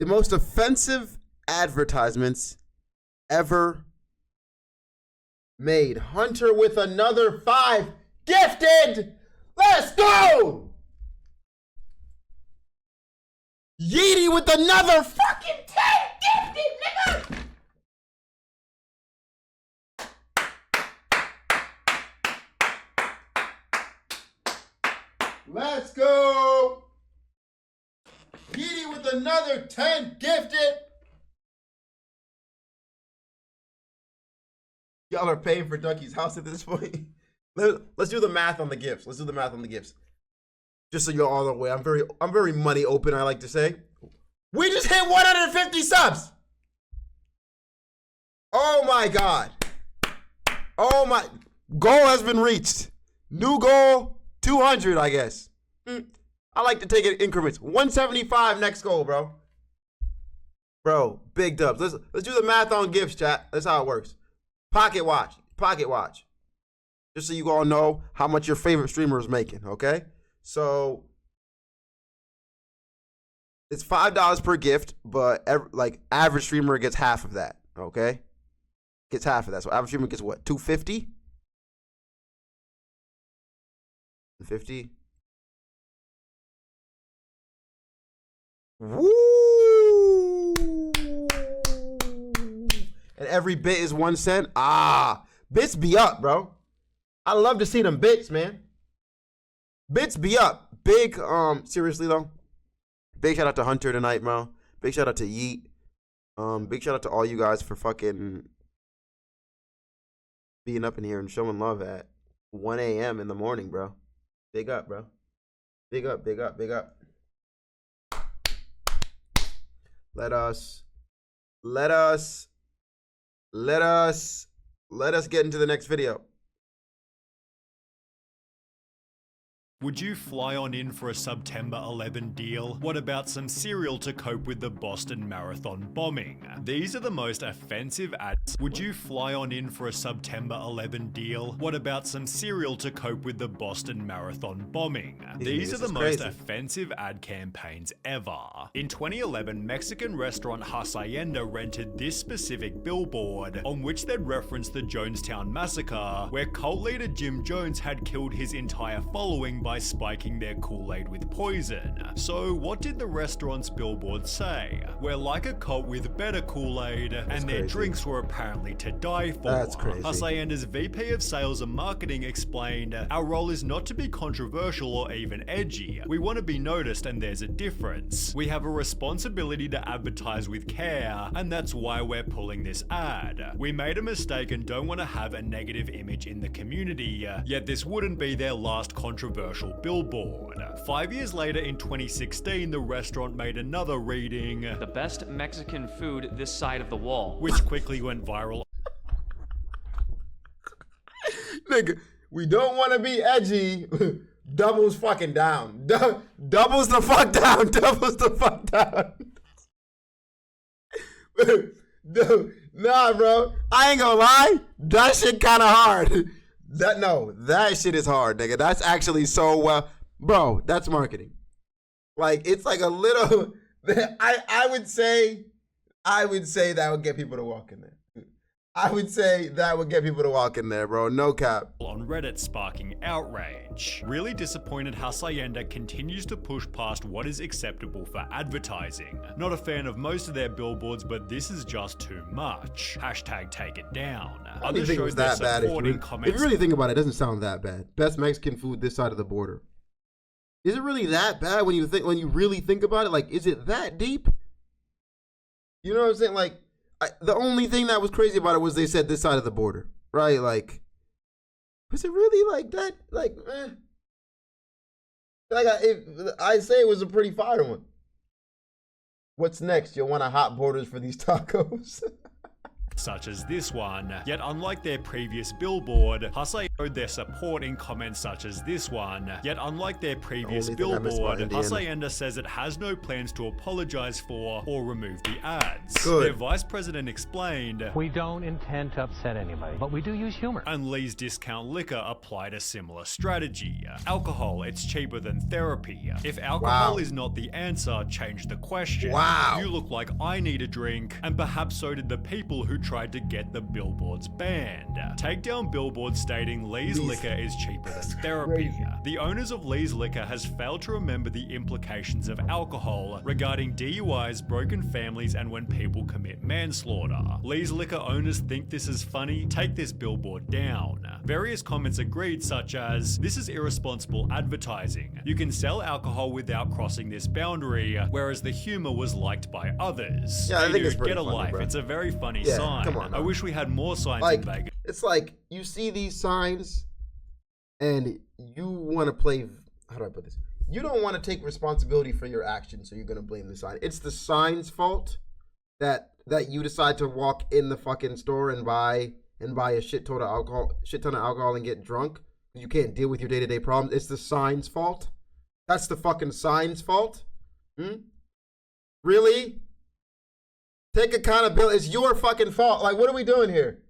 The most offensive advertisements ever made. Hunter with another 5 gifted. Let's go. Yeety with another fucking 10 gifted, nigga. Let's go. Yeety with another 10 gifted. Y'all are paying for Ducky's house at this point. Let's do the math on the gifts. Let's do the math on the gifts. Just so you're all the way. I'm very money open, I like to say. We just hit 150 subs. Oh my God. Oh my, goal has been reached. New goal, 200, I guess. I like to take it in increments. 175 next goal, bro. Bro, big dubs. Let's do the math on gifts, chat. That's how it works. Pocket watch. Just so you all know how much your favorite streamer is making, okay? So it's $5 per gift, but average streamer gets half of that, okay? Gets half of that. So average streamer gets what? $250? $50? Woo! And every bit is 1 cent. Bits be up, bro. I love to see them bits, man. Bits be up. Big, seriously though. Big shout out to Hunter tonight, bro. Big shout out to Yeet. Big shout out to all you guys for fucking being up in here and showing love at 1 a.m. in the morning, bro. Big up, bro. Big up. Let us get into the next video. Would you fly on in for a September 11 deal? What about some cereal to cope with the Boston Marathon bombing? These are the most offensive ads. Would you fly on in for a September 11 deal? What about some cereal to cope with the Boston Marathon bombing? These are the most offensive ad campaigns ever. In 2011, Mexican restaurant Hacienda rented this specific billboard, on which they'd referenced the Jonestown Massacre, where cult leader Jim Jones had killed his entire following by spiking their Kool-Aid with poison. So what did the restaurant's billboard say? We're like a cult with better Kool-Aid, and their drinks were apparently to die for. That's crazy. Hacienda's VP of Sales and Marketing explained, "Our role is not to be controversial or even edgy. We want to be noticed, and there's a difference. We have a responsibility to advertise with care, and that's why we're pulling this ad. We made a mistake and don't want to have a negative image in the community, yet this wouldn't be their last controversial billboard." 5 years later, in 2016, the restaurant made another reading, "The best Mexican food this side of the wall," which quickly went viral. Nigga, we don't want to be edgy. Doubles fucking down. Doubles the fuck down. Doubles the fuck down. Nah, bro. I ain't gonna lie. That shit kind of hard. That shit is hard, nigga. That's actually so well. Bro, that's marketing. Like, it's like a little. I would say that would get people to walk in there. I would say that would get people to walk in there, bro. No cap. On Reddit, sparking outrage. Really disappointed Hacienda continues to push past what is acceptable for advertising. Not a fan of most of their billboards, but this is just too much. Hashtag take it down. I don't think it was that bad. If you really think about it, it doesn't sound that bad. Best Mexican food this side of the border. Is it really that bad when you really think about it? Like, is it that deep? You know what I'm saying? Like, the only thing that was crazy about it was they said this side of the border, right? Like, was it really like that? Like, Like, I say it was a pretty fire one. What's next? You'll want a hot borders for these tacos. such as this one. Yet unlike their previous billboard, Hussey showed their support in comments such as this one. Yet unlike their previous billboard, Hussey says it has no plans to apologize for or remove the ads. Good. Their vice president explained, "We don't intend to upset anybody, but we do use humor." And Lee's Discount Liquor applied a similar strategy. Alcohol, it's cheaper than therapy. If alcohol is not the answer, change the question. Wow. You look like I need a drink, and perhaps so did the people who tried to get the billboards banned. Take down billboards stating Lee's Liquor is cheaper than therapy. The owners of Lee's Liquor has failed to remember the implications of alcohol regarding DUIs, broken families, and when people commit manslaughter. Lee's Liquor owners think this is funny, take this billboard down. Various comments agreed, such as, "This is irresponsible advertising. You can sell alcohol without crossing this boundary," whereas the humor was liked by others. Yeah, I Hey think it's dude, pretty get a funny, life. bro. It's a very funny Yeah, sign. come on I now. wish we had more signs Like, in Vegas. it's like you see these signs and you want to play, how do I put this? You don't want to take responsibility for your actions, so you're going to blame the sign. It's the sign's fault that you decide to walk in the fucking store and buy a shit ton of alcohol and get drunk. You can't deal with your day-to-day problems. It's the sign's fault. That's the fucking sign's fault. Really? Take accountability. It's your fucking fault. Like, what are we doing here?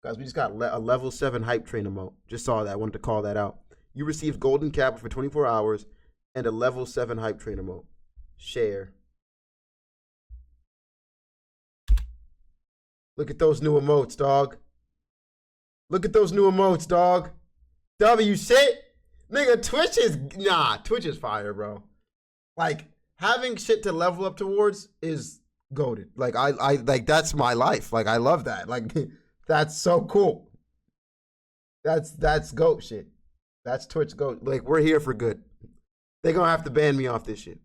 Guys, we just got a level 7 hype train emote. Just saw that. I wanted to call that out. You received golden cap for 24 hours and a level 7 hype train emote. Share. Look at those new emotes, dog. Look at those new emotes, dog. W shit. Nigga, Twitch is fire, bro. Like, having shit to level up towards is goated. Like, I like, that's my life. Like, I love that. Like, that's so cool. That's goat shit. That's Twitch goat. Like, we're here for good. They're gonna have to ban me off this shit.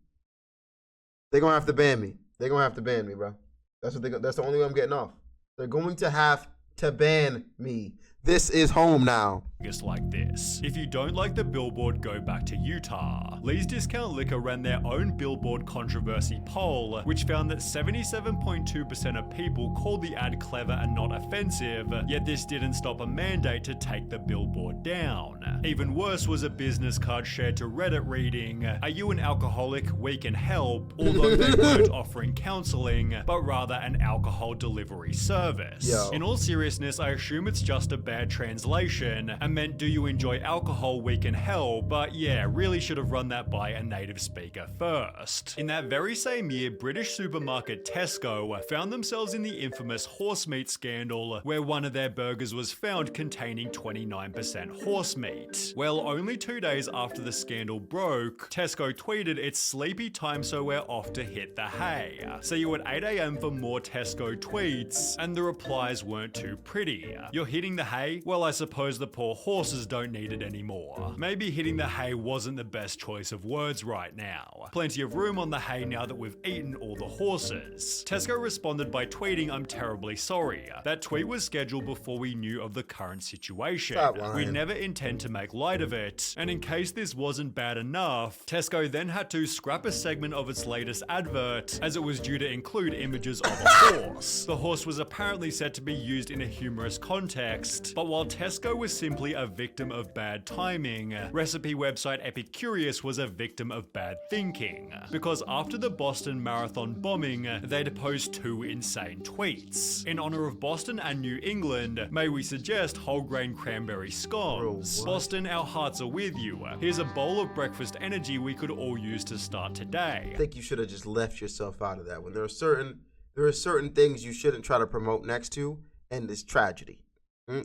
They're gonna have to ban me. They're gonna have to ban me, bro. That's the only way I'm getting off. They're going to have to ban me. This is home now. Like this. If you don't like the billboard, go back to Utah. Lee's Discount Liquor ran their own billboard controversy poll, which found that 77.2% of people called the ad clever and not offensive, yet this didn't stop a mandate to take the billboard down. Even worse was a business card shared to Reddit reading, "Are you an alcoholic? We can help," although they weren't offering counseling, but rather an alcohol delivery service. Yo. In all seriousness, I assume it's just a bad translation and meant "Do you enjoy alcohol? We can help," but yeah, really should have run that by a native speaker first. In that very same year, British supermarket Tesco found themselves in the infamous horse meat scandal, where one of their burgers was found containing 29% horse meat. Well, only 2 days after the scandal broke, Tesco tweeted, "It's sleepy time, so we're off to hit the hay. See you at 8 AM for more Tesco tweets," and the replies weren't too pretty. "You're hitting the hay? Well, I suppose the poor horses don't need it anymore." Maybe hitting the hay wasn't the best choice of words right now. Plenty of room on the hay now that we've eaten all the horses. Tesco responded by tweeting, "I'm terribly sorry. That tweet was scheduled before we knew of the current situation. Stop lying. We never intend to make light of it." And in case this wasn't bad enough, Tesco then had to scrap a segment of its latest advert as it was due to include images of a horse. The horse was apparently set to be used in a humorous context, but while Tesco was simply a victim of bad timing, recipe website Epicurious was a victim of bad thinking, because after the Boston Marathon bombing, they deposed 2 insane tweets. In honor of Boston and New England, may we suggest whole grain cranberry scones. Bro, what? Boston, our hearts are with you. Here's a bowl of breakfast energy we could all use to start today. I think you should have just left yourself out of that one. There are certain things you shouldn't try to promote next to, and it's tragedy.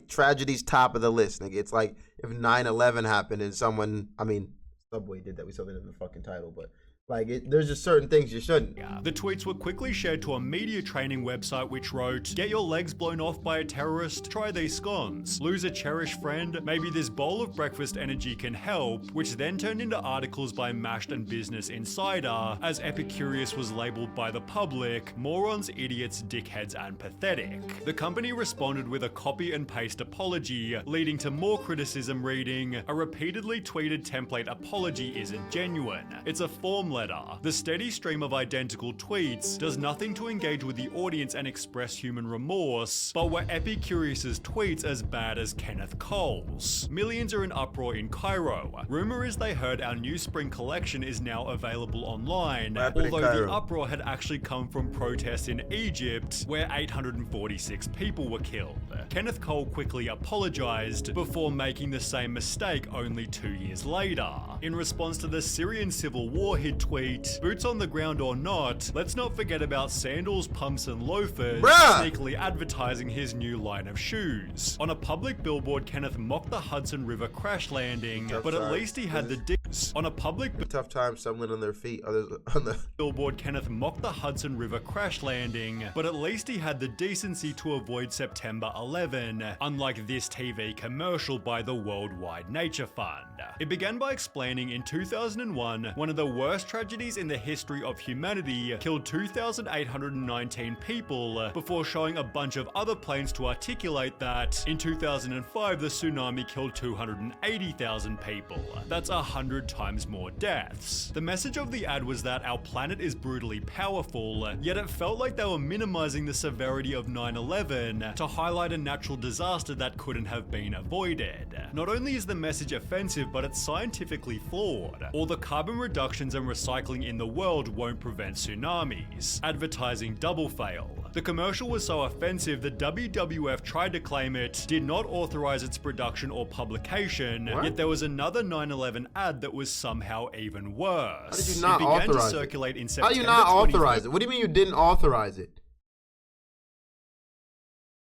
Tragedy's top of the list, nigga. It's like if 9/11 happened and Subway did that. We saw that in the fucking title, but Like, there's just certain things you shouldn't. The tweets were quickly shared to a media training website which wrote, "Get your legs blown off by a terrorist? Try these scones. Lose a cherished friend? Maybe this bowl of breakfast energy can help," which then turned into articles by Mashed and Business Insider, as Epicurious was labeled by the public morons, idiots, dickheads, and pathetic. The company responded with a copy and paste apology, leading to more criticism reading, "A repeatedly tweeted template apology isn't genuine. It's a form letter. The steady stream of identical tweets does nothing to engage with the audience and express human remorse, but were Epicurious's tweets as bad as Kenneth Cole's? Millions are in uproar in Cairo. Rumor is they heard our new spring collection is now available online, although the uproar had actually come from protests in Egypt, where 846 people were killed. Kenneth Cole quickly apologized before making the same mistake only 2 years later. In response to the Syrian civil war, he'd tweet, "Boots on the ground or not, let's not forget about sandals, pumps, and loafers," sneakily advertising his new line of shoes. On a public billboard, Kenneth mocked the Hudson River crash landing, but at least he had the on a public tough time stumbling on their feet. Others on the billboard, Kenneth mocked the Hudson River crash landing, but at least he had the decency to avoid September 11, unlike this TV commercial by the Worldwide Nature Fund. It began by explaining in 2001, one of the worst tragedies in the history of humanity killed 2,819 people, before showing a bunch of other planes to articulate that in 2005 the tsunami killed 280,000 people. That's 100 times more deaths. The message of the ad was that our planet is brutally powerful, yet it felt like they were minimizing the severity of 9/11 to highlight a natural disaster that couldn't have been avoided. Not only is the message offensive, but it's scientifically flawed. All the carbon reductions and recycling in the world won't prevent tsunamis. Advertising double fail. The commercial was so offensive that WWF tried to claim it did not authorize its production or publication, yet there was another 9/11 ad that was somehow even worse. How did you not it began authorize to circulate it? in September. How do you not authorize it? What do you mean you didn't authorize it?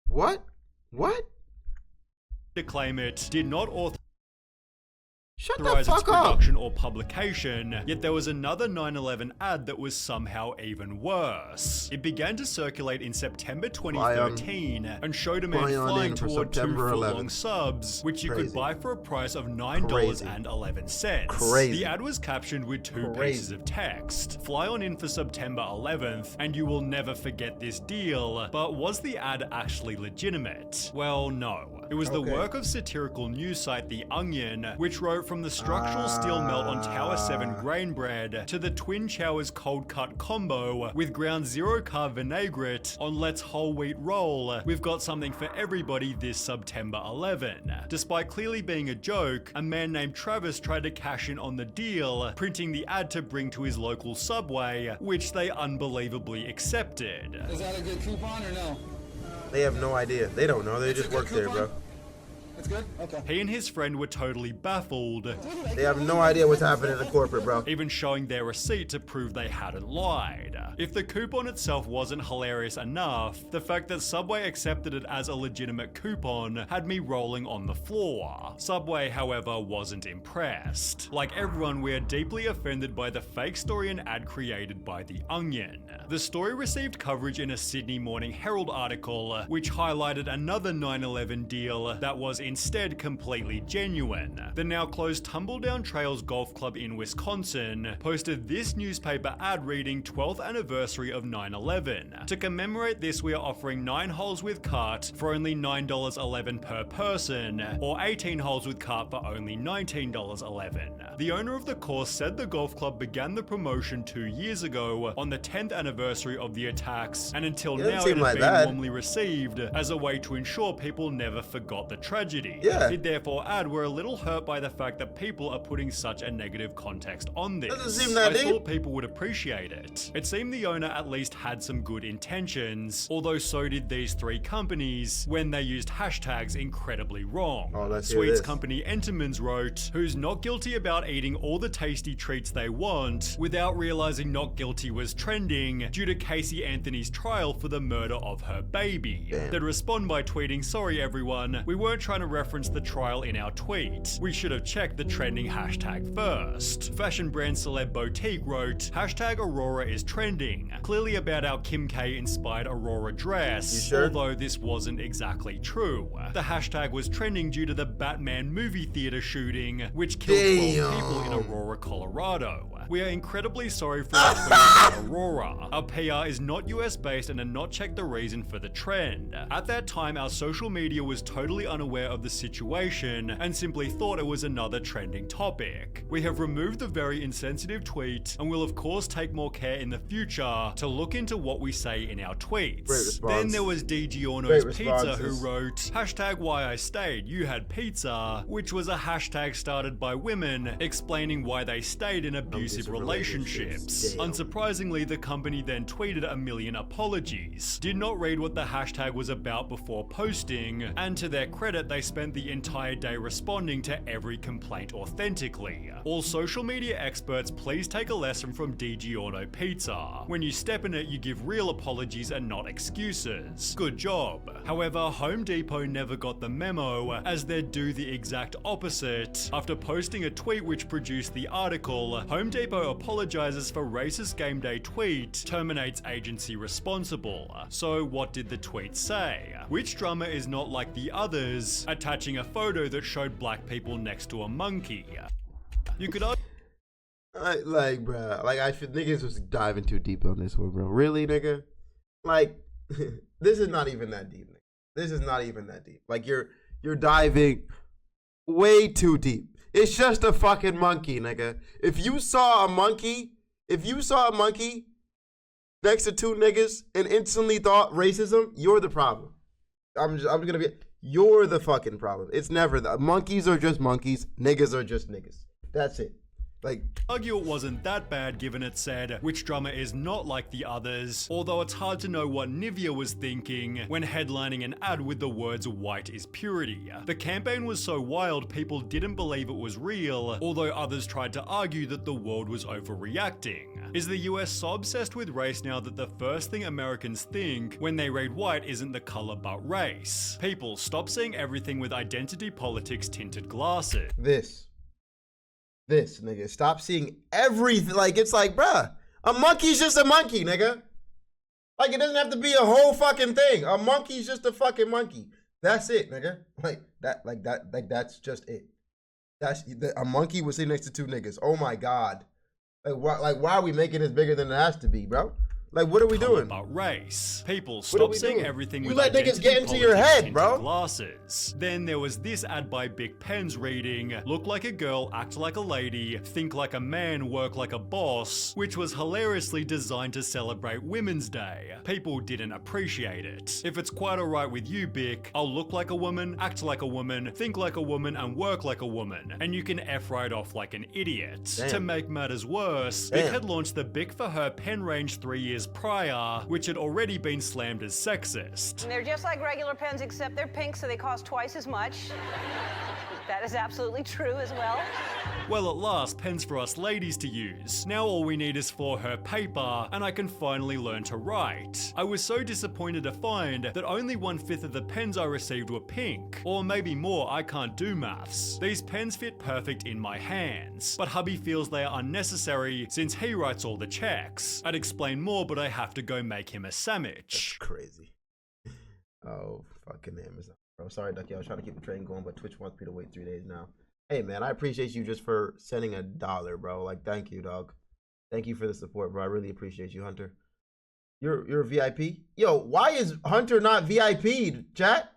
What? What? To claim it did not authorize Shut the its fuck up. production or publication, yet there was another 9/11 ad that was somehow even worse. It began to circulate in September 2013 and showed a man flying toward 2 foot-long subs, which you could buy for a price of $9.11. The ad was captioned with 2 pieces of text. "Fly on in for September 11th, and you will never forget this deal." But was the ad actually legitimate? Well, no. It was the work of satirical news site The Onion, which wrote from the structural steel melt on Tower 7 grain bread to the Twin Towers cold cut combo with ground zero carb vinaigrette on Let's Whole Wheat Roll, we've got something for everybody this September 11. Despite clearly being a joke, a man named Travis tried to cash in on the deal, printing the ad to bring to his local Subway, which they unbelievably accepted. Is that a good coupon or no? They have no idea. They don't know. They just work there, bro. It's good? Okay. He and his friend were totally baffled. They have no idea what's happening in corporate, bro. Even showing their receipt to prove they hadn't lied. If the coupon itself wasn't hilarious enough, the fact that Subway accepted it as a legitimate coupon had me rolling on the floor. Subway, however, wasn't impressed. Like everyone, we are deeply offended by the fake story and ad created by The Onion. The story received coverage in a Sydney Morning Herald article, which highlighted another 9/11 deal that was instead completely genuine. The now closed Tumbledown Trails Golf Club in Wisconsin posted this newspaper ad reading 12th anniversary of 9/11. To commemorate this, we are offering 9 holes with cart for only $9.11 per person, or 18 holes with cart for only $19.11. The owner of the course said the golf club began the promotion 2 years ago on the 10th anniversary of the attacks, and until now it had been warmly received as a way to ensure people never forgot the tragedy. It therefore add we're a little hurt by the fact that people are putting such a negative context on this. Doesn't seem that I thought people would appreciate it. It seemed the owner at least had some good intentions, although so did these 3 companies when they used hashtags incredibly wrong. Sweets company Entenmann's wrote, "Who's not guilty about eating all the tasty treats they want without realizing not guilty was trending due to Casey Anthony's trial for the murder of her baby." They'd respond by tweeting, "Sorry everyone, we weren't trying to to reference the trial in our tweet, we should have checked the trending hashtag first. Fashion brand celeb boutique wrote, hashtag Aurora is trending, clearly about our Kim K inspired Aurora dress, You sure? although this wasn't exactly true. The hashtag was trending due to the Batman movie theater shooting, which killed 12 people in Aurora, Colorado. We are incredibly sorry for our tweet about Aurora. Our PR is not US based and did not check the reason for the trend. At that time, our social media was totally unaware of the situation and simply thought it was another trending topic. We have removed the very insensitive tweet and will of course take more care in the future to look into what we say in our tweets. Great response. Then there was D. Giorno's Pizza who wrote, hashtag why I stayed, you had pizza, which was a hashtag started by women explaining why they stayed in abusive relationships. Unsurprisingly, the company then tweeted a million apologies, did not read what the hashtag was about before posting, and to their credit, they spent the entire day responding to every complaint authentically. All social media experts, please take a lesson from D. Giorno Pizza. When you step in it, you give real apologies and not excuses. Good job. However, Home Depot never got the memo, as they'd do the exact opposite. After posting a tweet which produced the article, Home Depot apologizes for racist game day tweet, terminates agency responsible. So what did the tweet say? Which drummer is not like the others, attaching a photo that showed black people next to a monkey? You could bruh, like I should niggas was diving too deep on this one, bro. Really, nigga? Like, this is not even that deep, nigga. This is not even that deep. Like you're diving way too deep. It's just a fucking monkey, nigga. If you saw a monkey next to two niggas and instantly thought racism, you're the problem. I'm gonna be, you're the fucking problem. It's never that. Monkeys are just monkeys. Niggas are just niggas. That's it. Like, argue it wasn't that bad given it said, which drummer is not like the others, although it's hard to know what Nivea was thinking when headlining an ad with the words white is purity. The campaign was so wild people didn't believe it was real, although others tried to argue that the world was overreacting. Is the US so obsessed with race now that the first thing Americans think when they read white isn't the color but race? People, stop seeing everything with identity politics tinted glasses. This, nigga. Stop seeing everything. Like, it's like, bruh, a monkey's just a monkey, nigga. Like, it doesn't have to be a whole fucking thing. A monkey's just a fucking monkey. That's it, nigga. That's just it. A monkey was sitting next to two niggas. Oh my God. Why are we making this bigger than it has to be, bro? Like, what are we doing? About race. People, stop seeing everything with let niggas get into your head, bro. Glasses. Then there was this ad by Bic Pens reading, look like a girl, act like a lady, think like a man, work like a boss, which was hilariously designed to celebrate Women's Day. People didn't appreciate it. If it's quite alright with you, Bic, I'll look like a woman, act like a woman, think like a woman, and work like a woman. And you can F right off like an idiot. Damn. To make matters worse, Bic had launched the Bic for Her pen range 3 years prior, which had already been slammed as sexist. They're just like regular pens, except they're pink, so they cost twice as much. That is absolutely true as well. Well, at last, pens for us ladies to use. Now all we need is for her paper, and I can finally learn to write. I was so disappointed to find that only 1/5 of the pens I received were pink. Or maybe more, I can't do maths. These pens fit perfect in my hands, but hubby feels they are unnecessary since he writes all the checks. I'd explain more, but I have to go make him a sandwich. That's crazy. Oh, fucking Amazon. Bro, sorry, Ducky. I was trying to keep the train going, but Twitch wants me to wait 3 days now. Hey, man, I appreciate you just for sending $1, bro. Like, thank you, dog. Thank you for the support, bro. I really appreciate you, Hunter. You're a VIP? Yo, why is Hunter not VIP'd, chat?